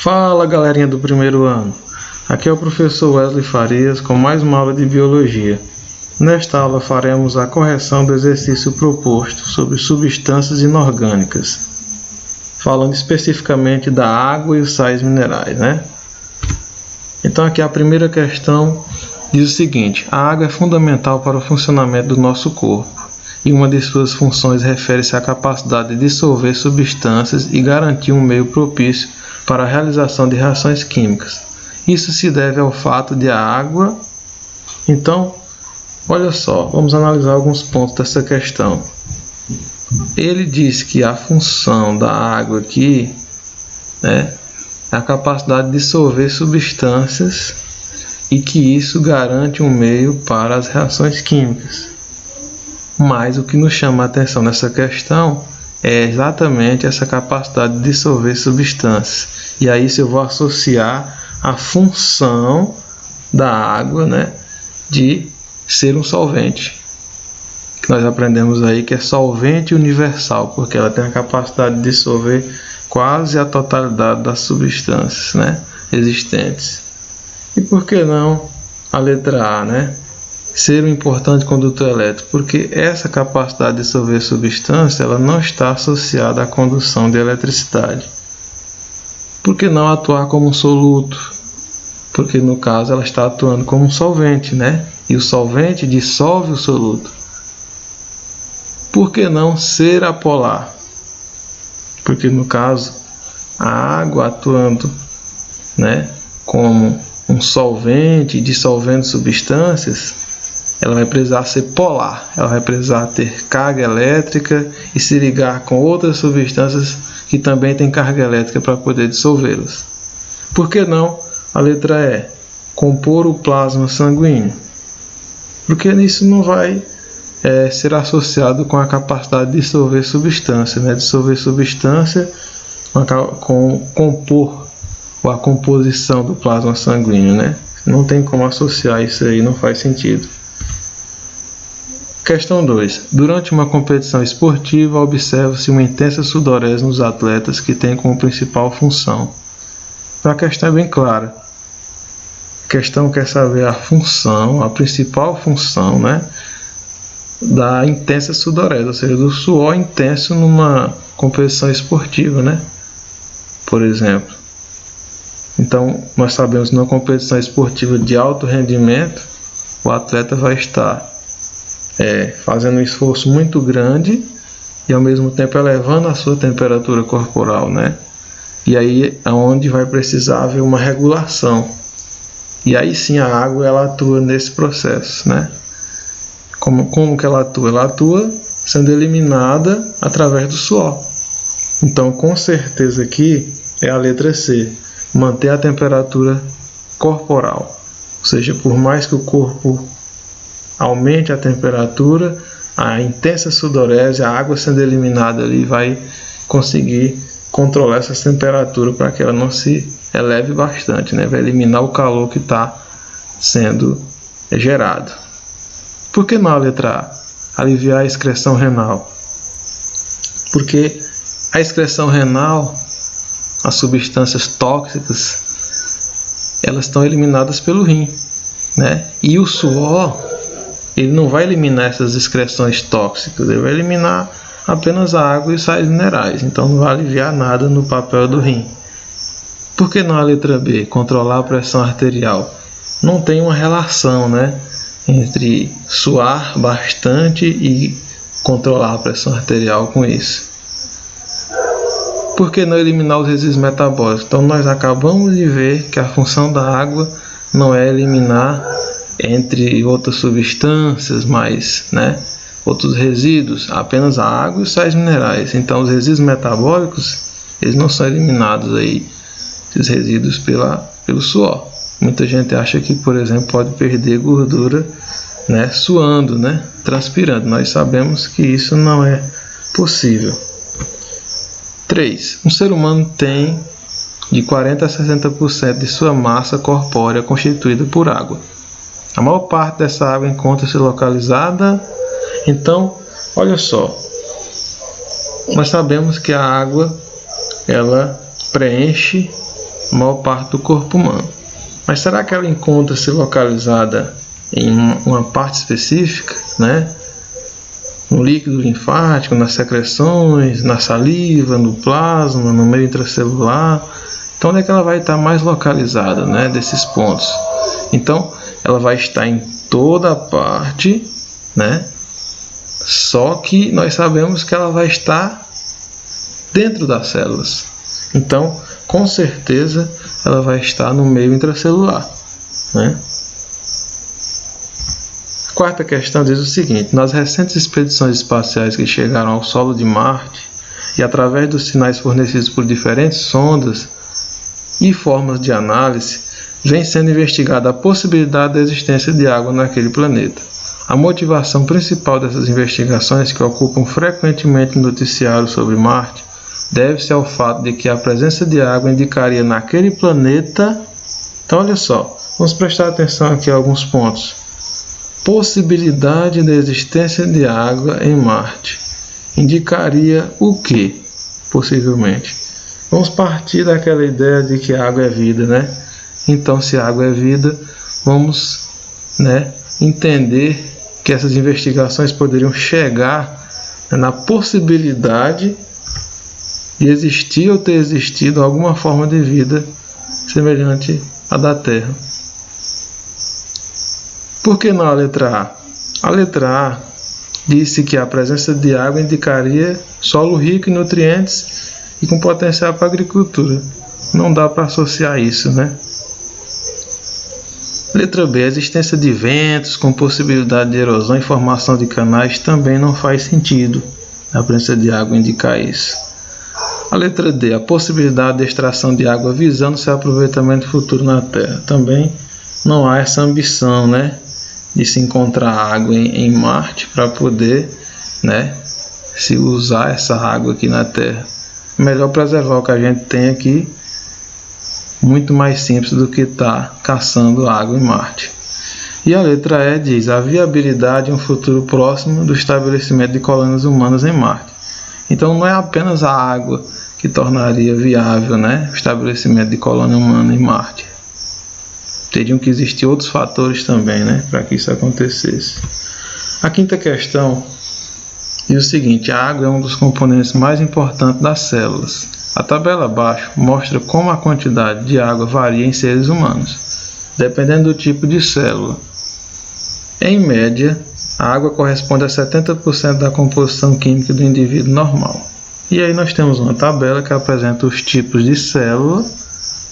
Fala, galerinha do primeiro ano, aqui é o professor Wesley Farias com mais uma aula de Biologia. Nesta aula faremos a correção do exercício proposto sobre substâncias inorgânicas, falando especificamente da água e os sais minerais, né? Então aqui a primeira questão diz o seguinte: a água é fundamental para o funcionamento do nosso corpo e uma de suas funções refere-se à capacidade de dissolver substâncias e garantir um meio propício para a realização de reações químicas. Isso se deve ao fato de a água... Então, olha só, vamos analisar alguns pontos dessa questão. Ele diz que a função da água aqui, né, é a capacidade de dissolver substâncias e que isso garante um meio para as reações químicas. Mas o que nos chama a atenção nessa questão é exatamente essa capacidade de dissolver substâncias. E aí eu vou associar a função da água, né, de ser um solvente. Que nós aprendemos aí que é solvente universal, porque ela tem a capacidade de dissolver quase a totalidade das substâncias, né, existentes. E por que não a letra A, né? Ser um importante condutor elétrico, porque essa capacidade de dissolver substância ela não está associada à condução de eletricidade. Por que não atuar como um soluto? Porque no caso ela está atuando como um solvente, né? E o solvente dissolve o soluto. Por que não ser apolar? Porque no caso a água atuando, né, como um solvente dissolvendo substâncias, ela vai precisar ser polar, ela vai precisar ter carga elétrica e se ligar com outras substâncias que também têm carga elétrica para poder dissolvê-las. Por que não a letra E? Compor o plasma sanguíneo. Porque isso não vai ser associado com a capacidade de dissolver substância, né? Dissolver substância com compor ou a composição do plasma sanguíneo, né? Não tem como associar isso aí, não faz sentido. Questão 2. Durante uma competição esportiva, observa-se uma intensa sudorese nos atletas que tem como principal função. Então a questão é bem clara. A questão quer saber a função, a principal função, né, da intensa sudorese, ou seja, do suor intenso numa competição esportiva, né? Por exemplo. Então, nós sabemos que numa competição esportiva de alto rendimento, o atleta vai estar fazendo um esforço muito grande e ao mesmo tempo elevando a sua temperatura corporal, né? E aí é onde vai precisar haver uma regulação. E aí sim a água ela atua nesse processo, né? Como que ela atua? Ela atua sendo eliminada através do suor. Então, com certeza aqui é a letra C, manter a temperatura corporal. Ou seja, por mais que o corpo aumente a temperatura, a intensa sudorese, a água sendo eliminada ali vai conseguir controlar essa temperatura para que ela não se eleve bastante, né? Vai eliminar o calor que está sendo gerado. Por que não a letra A? Aliviar a excreção renal. Porque a excreção renal, as substâncias tóxicas, elas estão eliminadas pelo rim, né? E o suor, ele não vai eliminar essas excreções tóxicas, ele vai eliminar apenas a água e os sais minerais, então não vai aliviar nada no papel do rim. Por que não a letra B? Controlar a pressão arterial. Não tem uma relação, né, entre suar bastante e controlar a pressão arterial com isso. Por que não eliminar os resíduos metabólicos? Então nós acabamos de ver que a função da água não é eliminar, entre outras substâncias, mais, né, outros resíduos, apenas a água e os sais minerais. Então os resíduos metabólicos, eles não são eliminados aí, esses resíduos pelo suor. Muita gente acha que, por exemplo, pode perder gordura, né, suando, né, transpirando. Nós sabemos que isso não é possível. 3. Um ser humano tem de 40% a 60% de sua massa corpórea constituída por água. A maior parte dessa água encontra-se localizada. Então, olha só, nós sabemos que a água ela preenche a maior parte do corpo humano. Mas será que ela encontra-se localizada em uma parte específica, né? No líquido linfático, nas secreções, na saliva, no plasma, no meio intracelular? Então, onde é que ela vai estar mais localizada, né, desses pontos? Então, ela vai estar em toda a parte, né? Só que nós sabemos que ela vai estar dentro das células. Então, com certeza, ela vai estar no meio intracelular, né? A quarta questão diz o seguinte: nas recentes expedições espaciais que chegaram ao solo de Marte e através dos sinais fornecidos por diferentes sondas e formas de análise, vem sendo investigada a possibilidade da existência de água naquele planeta. A motivação principal dessas investigações, que ocupam frequentemente no noticiário sobre Marte, deve-se ao fato de que a presença de água indicaria naquele planeta... Então, olha só, vamos prestar atenção aqui a alguns pontos. Possibilidade da existência de água em Marte indicaria o que, possivelmente? Vamos partir daquela ideia de que a água é vida, né? Então, se a água é vida, vamos, né, entender que essas investigações poderiam chegar, né, na possibilidade de existir ou ter existido alguma forma de vida semelhante à da Terra. Por que não a letra A? A letra A disse que a presença de água indicaria solo rico em nutrientes e com potencial para a agricultura. Não dá para associar isso, né? Letra B. A existência de ventos com possibilidade de erosão e formação de canais também não faz sentido a presença de água indicar isso. A letra D. A possibilidade de extração de água visando seu aproveitamento futuro na Terra. Também não há essa ambição, né, de se encontrar água em Marte para poder, né, se usar essa água aqui na Terra. Melhor preservar o que a gente tem aqui, muito mais simples do que estar caçando água em Marte. E a letra E diz a viabilidade em um futuro próximo do estabelecimento de colônias humanas em Marte. Então não é apenas a água que tornaria viável, né, o estabelecimento de colônia humana em Marte. Teriam que existir outros fatores também, né, para que isso acontecesse. A quinta questão diz o seguinte: a água é um dos componentes mais importantes das células. A tabela abaixo mostra como a quantidade de água varia em seres humanos, dependendo do tipo de célula. Em média, a água corresponde a 70% da composição química do indivíduo normal. E aí nós temos uma tabela que apresenta os tipos de célula,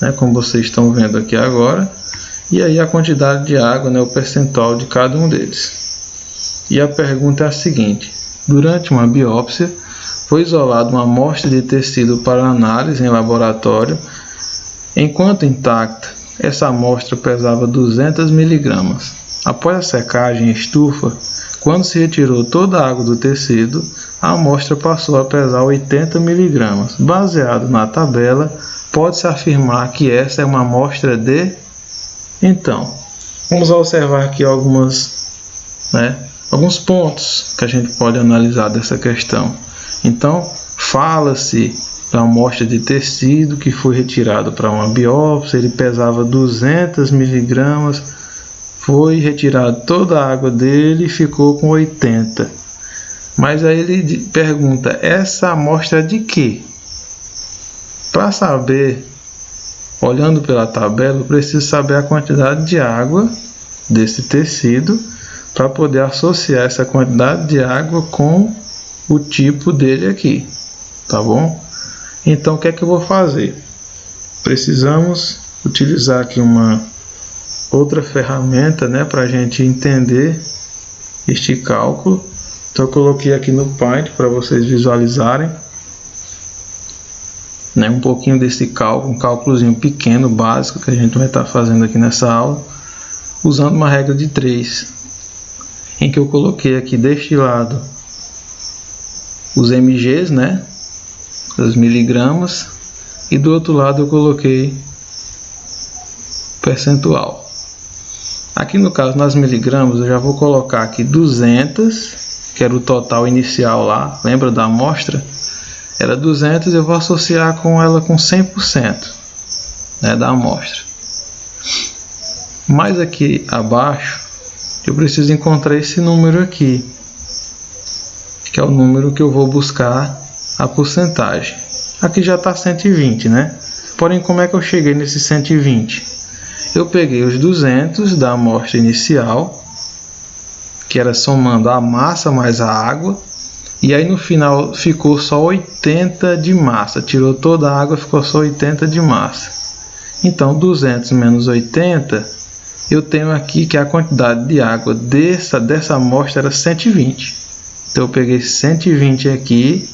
né, como vocês estão vendo aqui agora, e aí a quantidade de água, né, o percentual de cada um deles. E a pergunta é a seguinte: durante uma biópsia, foi isolada uma amostra de tecido para análise em laboratório. Enquanto intacta, essa amostra pesava 200 mg. Após a secagem em estufa, quando se retirou toda a água do tecido, a amostra passou a pesar 80 mg. Baseado na tabela, pode-se afirmar que essa é uma amostra de... Então, vamos observar aqui alguns pontos que a gente pode analisar dessa questão. Então, fala-se da amostra de tecido que foi retirado para uma biópsia, ele pesava 200 mg, foi retirado toda a água dele e ficou com 80. Mas aí ele pergunta, essa amostra de quê? Para saber, olhando pela tabela, eu preciso saber a quantidade de água desse tecido para poder associar essa quantidade de água com o tipo dele aqui, tá bom? Então, o que é que eu vou fazer? Precisamos utilizar aqui uma outra ferramenta, né, para a gente entender este cálculo. Então, eu coloquei aqui no Paint para vocês visualizarem, né, um pouquinho desse cálculo, um cálculozinho pequeno, básico, que a gente vai estar fazendo aqui nessa aula, usando uma regra de 3, em que eu coloquei aqui deste lado os mgs, né, os miligramas, e do outro lado eu coloquei percentual. Aqui no caso, nas miligramas, eu já vou colocar aqui 200, que era o total inicial lá, lembra da amostra? Era 200, eu vou associar com ela com 100%. né, da amostra. Mais aqui abaixo, eu preciso encontrar esse número aqui, que é o número que eu vou buscar a porcentagem. Aqui já está 120, né? Porém, como é que eu cheguei nesse 120? Eu peguei os 200 da amostra inicial, que era somando a massa mais a água, e aí no final ficou só 80 de massa. Tirou toda a água, ficou só 80 de massa. Então, 200 menos 80, eu tenho aqui que a quantidade de água dessa amostra era 120. Então, eu peguei 120 aqui,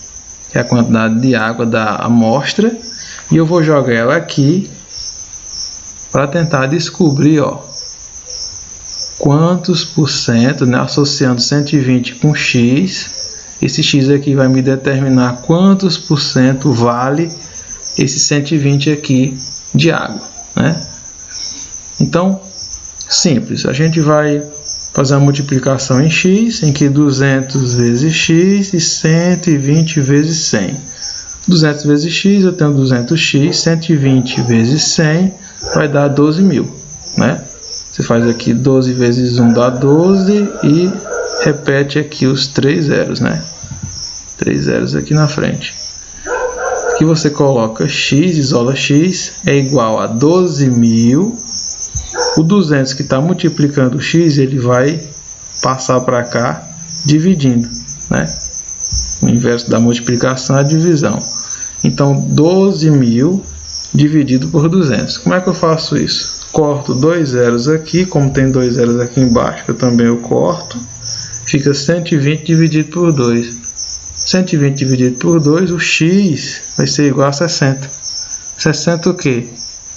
que é a quantidade de água da amostra, e eu vou jogar ela aqui para tentar descobrir, ó, quantos por cento, né, associando 120 com x. Esse x aqui vai me determinar quantos por cento vale esse 120 aqui de água, né? Então, simples, a gente vai fazer a multiplicação em x, em que 200 vezes x e 120 vezes 100. 200 vezes x, eu tenho 200x, 120 vezes 100 vai dar 12.000, né? Você faz aqui 12 vezes 1 dá 12 e repete aqui os 3 zeros, né? 3 zeros aqui na frente. Aqui você coloca x, isola x, é igual a 12.000. O 200 que está multiplicando o x, ele vai passar para cá dividindo, né? O inverso da multiplicação é a divisão. Então, 12.000 dividido por 200. Como é que eu faço isso? Corto 2 zeros aqui, como tem 2 zeros aqui embaixo, eu também corto. Fica 120 dividido por 2. 120 dividido por 2, o x vai ser igual a 60. 60 o quê?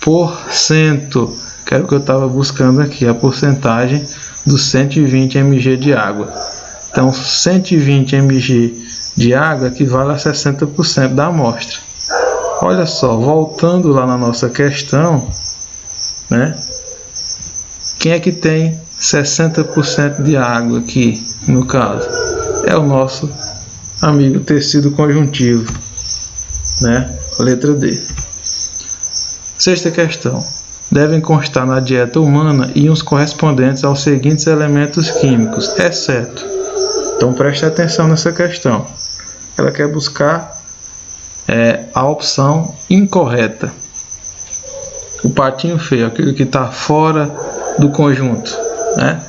Porcento. Que era o que eu estava buscando aqui, a porcentagem dos 120 mg de água. Então, 120 mg de água equivale a 60% da amostra. Olha só, voltando lá na nossa questão, né? Quem é que tem 60% de água aqui, no caso? É o nosso amigo tecido conjuntivo, né? Letra D. Sexta questão. Devem constar na dieta humana íons correspondentes aos seguintes elementos químicos, exceto. Então preste atenção nessa questão. Ela quer buscar a opção incorreta. O patinho feio, aquele que está fora do conjunto, né?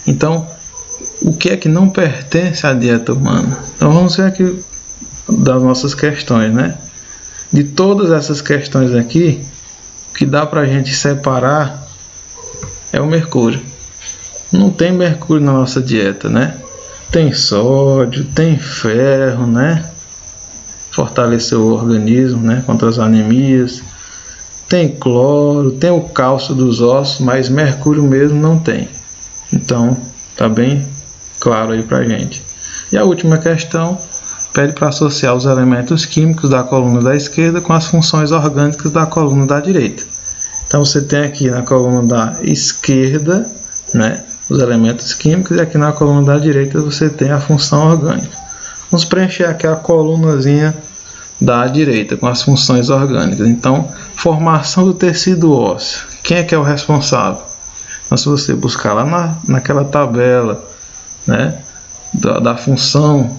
Então, o que é que não pertence à dieta humana? Então vamos ver aqui das nossas questões, né? De todas essas questões aqui, o que dá para a gente separar é o mercúrio. Não tem mercúrio na nossa dieta, né? Tem sódio, tem ferro, né? Fortalecer o organismo, né? Contra as anemias. Tem cloro, tem o cálcio dos ossos, mas mercúrio mesmo não tem. Então, tá bem claro aí pra gente. E a última questão pede para associar os elementos químicos da coluna da esquerda com as funções orgânicas da coluna da direita. Então você tem aqui na coluna da esquerda, né, os elementos químicos, e aqui na coluna da direita você tem a função orgânica. Vamos preencher aqui a colunazinha da direita com as funções orgânicas. Então, formação do tecido ósseo. Quem é que é o responsável? Então, se você buscar lá naquela tabela, né, da função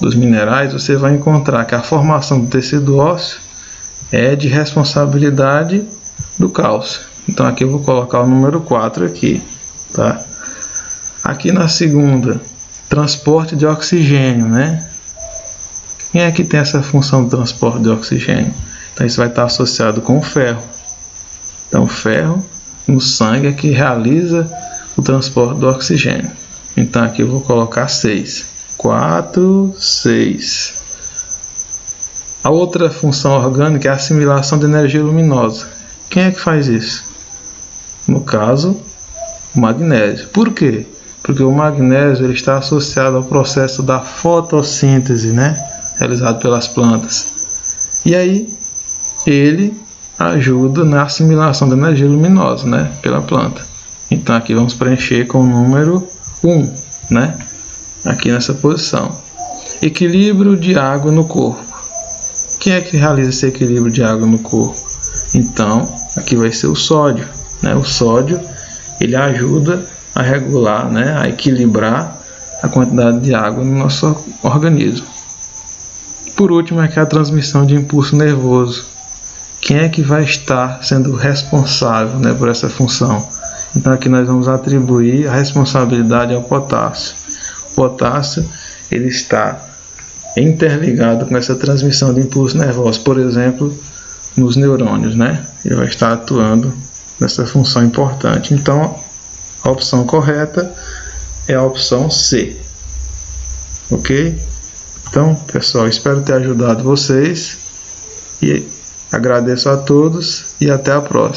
dos minerais, você vai encontrar que a formação do tecido ósseo é de responsabilidade do cálcio. Então aqui eu vou colocar o número 4 aqui, tá? Aqui na segunda, transporte de oxigênio, né? Quem é que tem essa função de transporte de oxigênio? Então isso vai estar associado com o ferro. Então o ferro no sangue é que realiza o transporte do oxigênio. Então aqui eu vou colocar 6. 4, 6. A outra função orgânica é a assimilação de energia luminosa. Quem é que faz isso? No caso, o magnésio. Por quê? Porque o magnésio ele está associado ao processo da fotossíntese, né? Realizado pelas plantas. E aí, ele ajuda na assimilação da energia luminosa, né? Pela planta. Então aqui vamos preencher com o número 1, né? Aqui nessa posição. Equilíbrio de água no corpo. Quem é que realiza esse equilíbrio de água no corpo? Então, aqui vai ser o sódio, né? O sódio, ele ajuda a regular, né? A equilibrar a quantidade de água no nosso organismo. Por último, aqui a transmissão de impulso nervoso. Quem é que vai estar sendo responsável, né, por essa função? Então aqui nós vamos atribuir a responsabilidade ao potássio. O potássio, ele está interligado com essa transmissão de impulso nervoso, por exemplo, nos neurônios, né? Ele vai estar atuando nessa função importante. Então, a opção correta é a opção C. Ok? Então, pessoal, espero ter ajudado vocês e agradeço a todos e até a próxima.